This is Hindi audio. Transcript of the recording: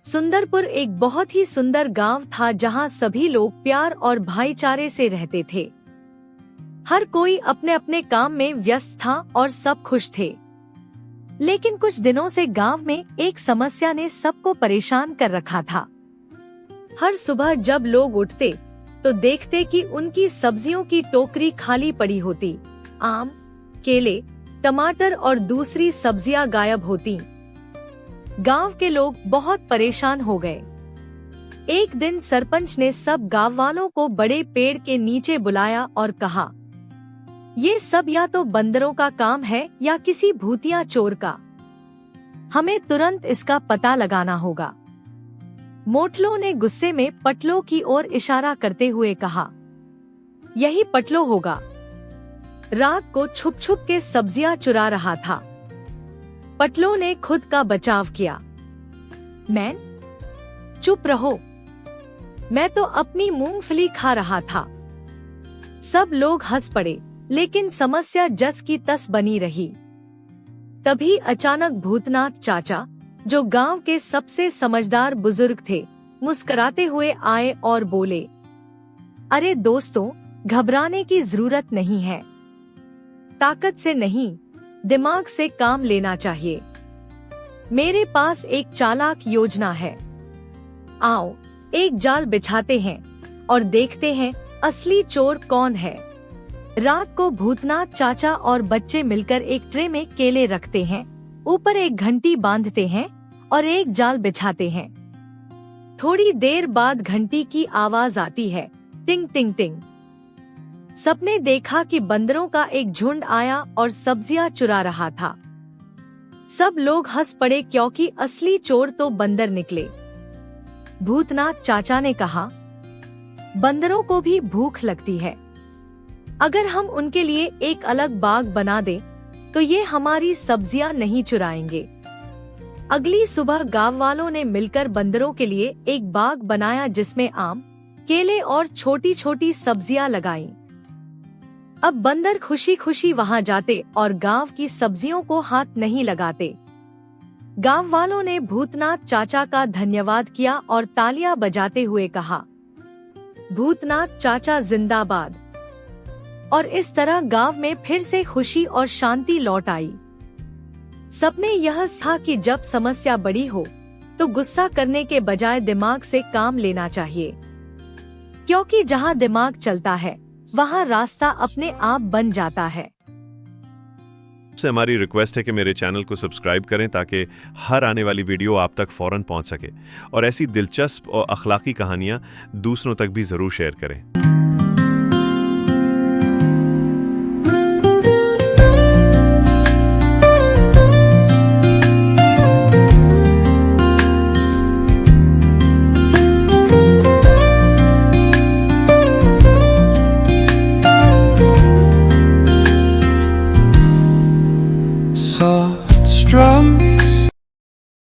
सुंदरपुर एक बहुत ही सुंदर गांव था जहां सभी लोग प्यार और भाईचारे से रहते थे। हर कोई अपने अपने काम में व्यस्त था और सब खुश थे। लेकिन कुछ दिनों से गांव में एक समस्या ने सबको परेशान कर रखा था। हर सुबह जब लोग उठते तो देखते कि उनकी सब्जियों की टोकरी खाली पड़ी होती। आम, केले, टमाटर और दूसरी सब्जियां गायब होती। गांव के लोग बहुत परेशान हो गए। एक दिन सरपंच ने सब गांव वालों को बड़े पेड़ के नीचे बुलाया और कहा, ये सब या तो बंदरों का काम है या किसी भूतिया चोर का। हमें तुरंत इसका पता लगाना होगा। मोटलो ने गुस्से में पटलो की ओर इशारा करते हुए कहा, यही पटलो होगा। रात को छुप छुप के सब्जियां चुरा रहा था। पटलो ने खुद का बचाव किया। मैं? चुप रहो, मैं तो अपनी मूंगफली खा रहा था। सब लोग हंस पड़े, लेकिन समस्या जस की तस बनी रही। तभी अचानक भूतनाथ चाचा, जो गांव के सबसे समझदार बुजुर्ग थे, मुस्कुराते हुए आए और बोले, अरे दोस्तों, घबराने की जरूरत नहीं है। ताकत से नहीं, दिमाग से काम लेना चाहिए। मेरे पास एक चालाक योजना है। आओ, एक जाल बिछाते हैं और देखते हैं असली चोर कौन है। रात को भूतनाथ चाचा और बच्चे मिलकर एक ट्रे में केले रखते हैं, ऊपर एक घंटी बांधते हैं और एक जाल बिछाते हैं। थोड़ी देर बाद घंटी की आवाज आती है, टिंग टिंग टिंग। सबने देखा कि बंदरों का एक झुंड आया और सब्जियां चुरा रहा था। सब लोग हंस पड़े क्योंकि असली चोर तो बंदर निकले। भूतनाथ चाचा ने कहा, बंदरों को भी भूख लगती है। अगर हम उनके लिए एक अलग बाग बना दें, तो ये हमारी सब्जियां नहीं चुराएंगे। अगली सुबह गांव वालों ने मिलकर बंदरों के लिए एक बाग बनाया जिसमें आम, केले और छोटी छोटी सब्जियां लगाईं। अब बंदर खुशी खुशी वहां जाते और गांव की सब्जियों को हाथ नहीं लगाते। गांव वालों ने भूतनाथ चाचा का धन्यवाद किया और तालियां बजाते हुए कहा, भूतनाथ चाचा जिंदाबाद। और इस तरह गांव में फिर से खुशी और शांति लौट आई। सबने यह था कि जब समस्या बड़ी हो तो गुस्सा करने के बजाय दिमाग से काम लेना चाहिए, क्योंकि जहां दिमाग चलता है वहां रास्ता अपने आप बन जाता है। से हमारी रिक्वेस्ट है कि मेरे चैनल को सब्सक्राइब करें ताकि हर आने वाली वीडियो आप तक फौरन पहुंच सके और ऐसी दिलचस्प और अखलाकी कहानियां दूसरों तक भी जरूर शेयर करें।